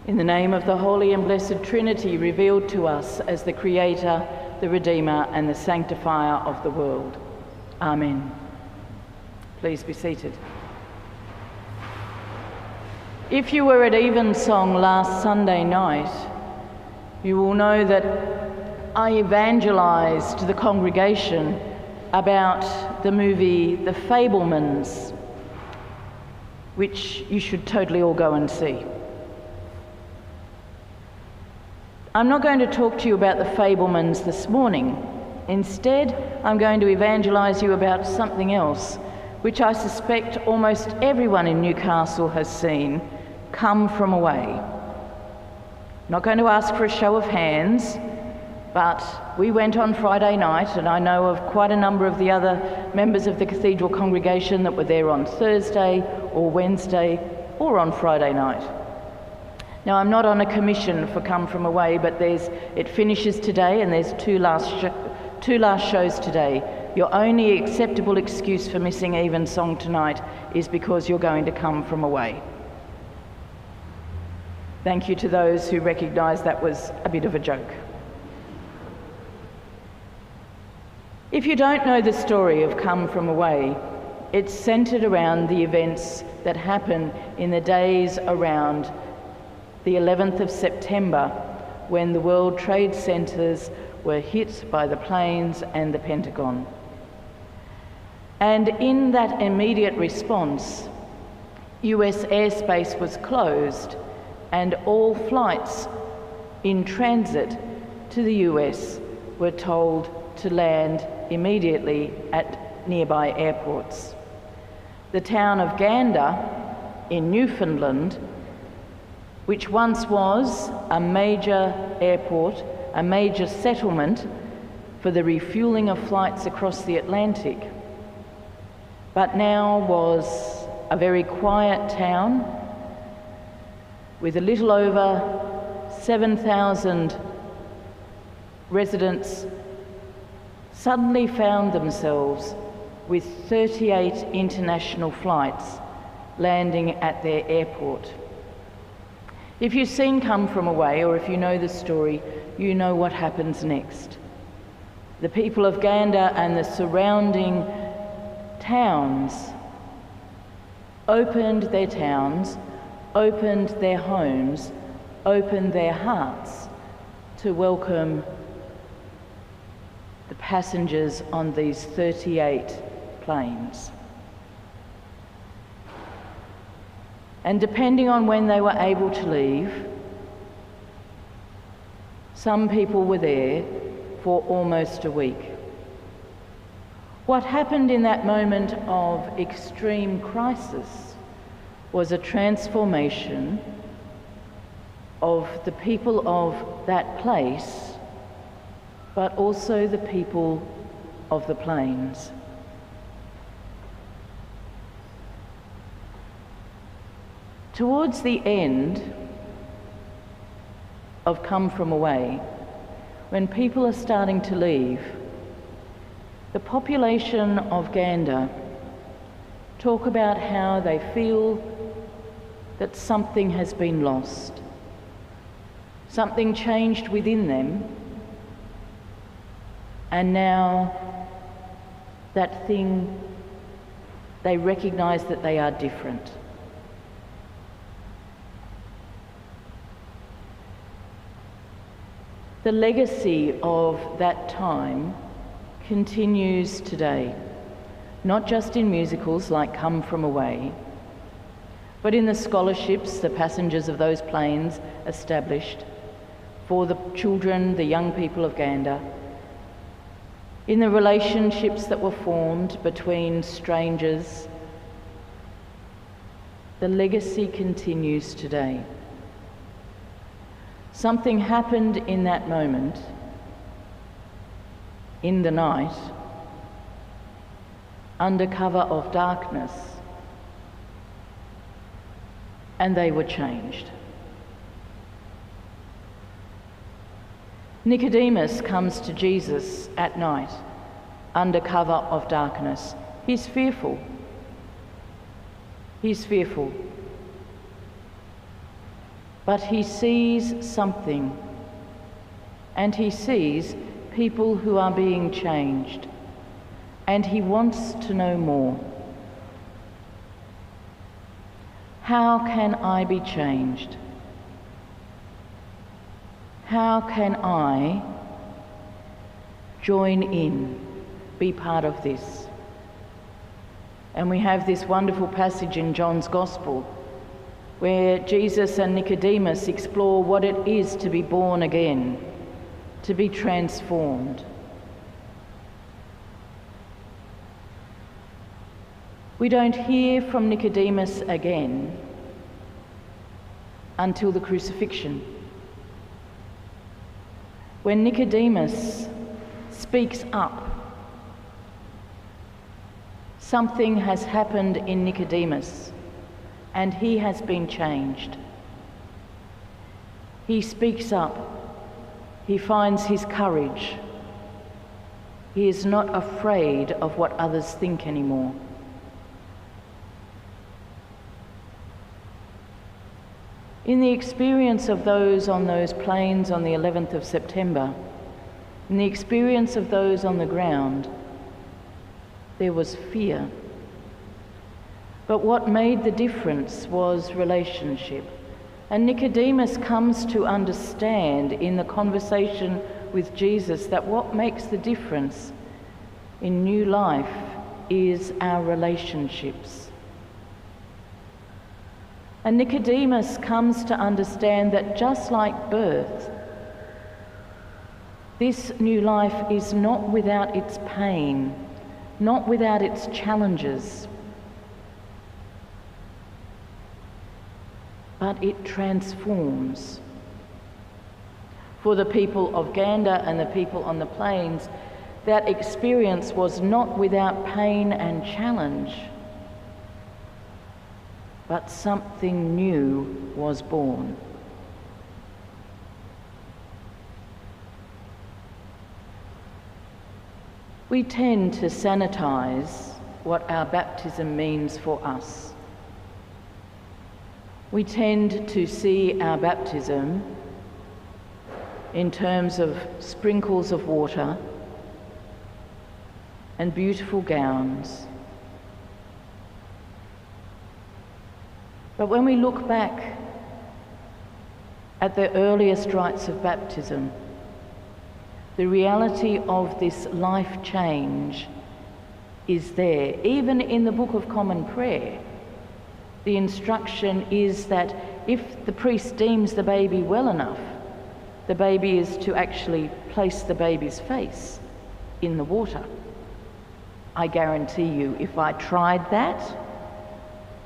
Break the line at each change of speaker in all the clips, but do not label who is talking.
In the name of the Holy and Blessed Trinity, revealed to us as the Creator, the Redeemer, and the Sanctifier of the world. Amen. Please be seated. If you were at Evensong last Sunday night, you will know that I evangelised the congregation about the movie The Fabelmans, which you should totally all go and see. I'm not going to talk to you about The Fabelmans this morning. Instead, I'm going to evangelise you about something else, which I suspect almost everyone in Newcastle has seen, Come From Away. I'm not going to ask for a show of hands, but we went on Friday night, and I know of quite a number of the other members of the cathedral congregation that were there on Thursday or Wednesday or on Friday night. Now, I'm not on a commission for Come From Away, but it finishes today, and there's two last shows today. Your only acceptable excuse for missing Evensong tonight is because you're going to come from away. Thank you to those who recognised that was a bit of a joke. If you don't know the story of Come From Away, it's centred around the events that happen in the days around the 11th of September, when the World Trade Centres were hit by the planes and the Pentagon. And in that immediate response, US airspace was closed and all flights in transit to the US were told to land immediately at nearby airports. The town of Gander in Newfoundland, which once was a major airport, a major settlement for the refuelling of flights across the Atlantic, but now was a very quiet town with a little over 7,000 residents, suddenly found themselves with 38 international flights landing at their airport. If you've seen Come From Away, or if you know the story, you know what happens next. The people of Gander and the surrounding towns opened their towns, opened their homes, opened their hearts to welcome the passengers on these 38 planes. And depending on when they were able to leave, some people were there for almost a week. What happened in that moment of extreme crisis was a transformation of the people of that place, but also the people of the plains. Towards the end of Come From Away, when people are starting to leave, the population of Gander talk about how they feel that something has been lost. Something changed within them, and now that thing, they recognise that they are different. The legacy of that time continues today, not just in musicals like Come From Away, but in the scholarships the passengers of those planes established for the children, the young people of Gander, in the relationships that were formed between strangers. The legacy continues today. Something happened in that moment, in the night, under cover of darkness, and they were changed. Nicodemus comes to Jesus at night, under cover of darkness. He's fearful. He's fearful. But he sees something, and he sees people who are being changed, and he wants to know more. How can I be changed? How can I join in, be part of this? And we have this wonderful passage in John's Gospel where Jesus and Nicodemus explore what it is to be born again, to be transformed. We don't hear from Nicodemus again until the crucifixion. When Nicodemus speaks up, something has happened in Nicodemus, and he has been changed. He speaks up. He finds his courage. He is not afraid of what others think anymore. In the experience of those on those plains on the 11th of September, in the experience of those on the ground, there was fear. But what made the difference was relationship. And Nicodemus comes to understand in the conversation with Jesus that what makes the difference in new life is our relationships. And Nicodemus comes to understand that just like birth, this new life is not without its pain, not without its challenges, but it transforms. For the people of Gander and the people on the plains, that experience was not without pain and challenge, but something new was born. We tend to sanitize what our baptism means for us. We tend to see our baptism in terms of sprinkles of water and beautiful gowns. But when we look back at the earliest rites of baptism, the reality of this life change is there. Even in the Book of Common Prayer, the instruction is that if the priest deems the baby well enough, the baby is to actually place the baby's face in the water. I guarantee you, if I tried that,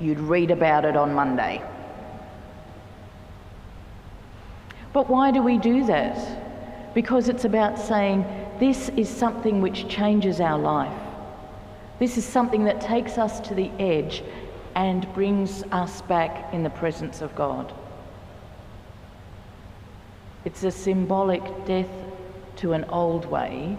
you'd read about it on Monday. But why do we do that? Because it's about saying, this is something which changes our life. This is something that takes us to the edge and brings us back in the presence of God. It's a symbolic death to an old way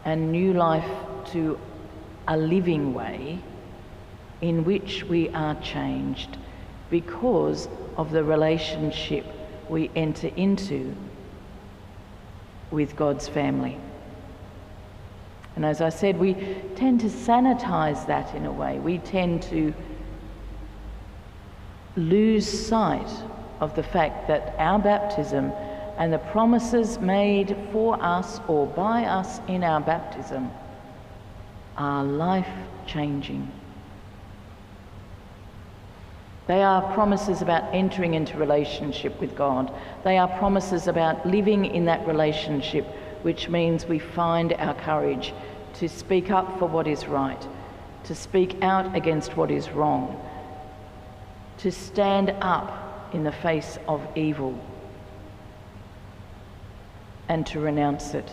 and new life to a living way in which we are changed because of the relationship we enter into with God's family. And as I said, we tend to sanitize that in a way. We tend to lose sight of the fact that our baptism and the promises made for us or by us in our baptism are life-changing. They are promises about entering into relationship with God. They are promises about living in that relationship, which means we find our courage to speak up for what is right, to speak out against what is wrong, to stand up in the face of evil and to renounce it.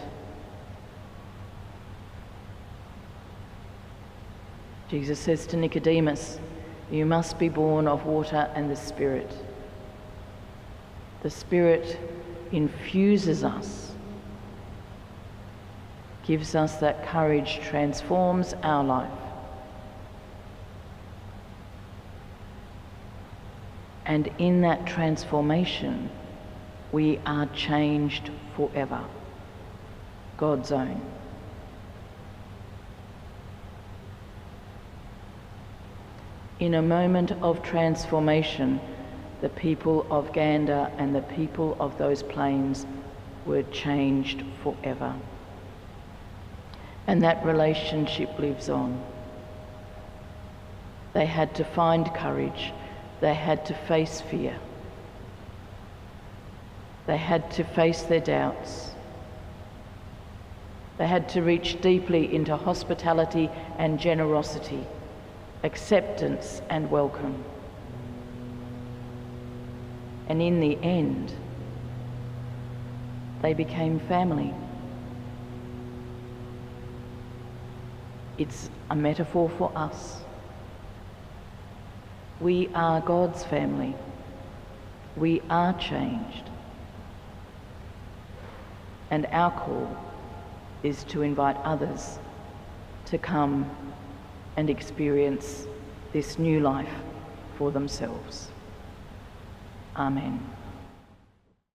Jesus says to Nicodemus, you must be born of water and the Spirit. The Spirit infuses us, gives us that courage, transforms our life. And in that transformation, we are changed forever. God's own. In a moment of transformation, the people of Gander and the people of those plains were changed forever. And that relationship lives on. They had to find courage. They had to face fear. They had to face their doubts. They had to reach deeply into hospitality and generosity, acceptance and welcome. And in the end, they became family. It's a metaphor for us. We are God's family. We are changed. And our call is to invite others to come and experience this new life for themselves. Amen.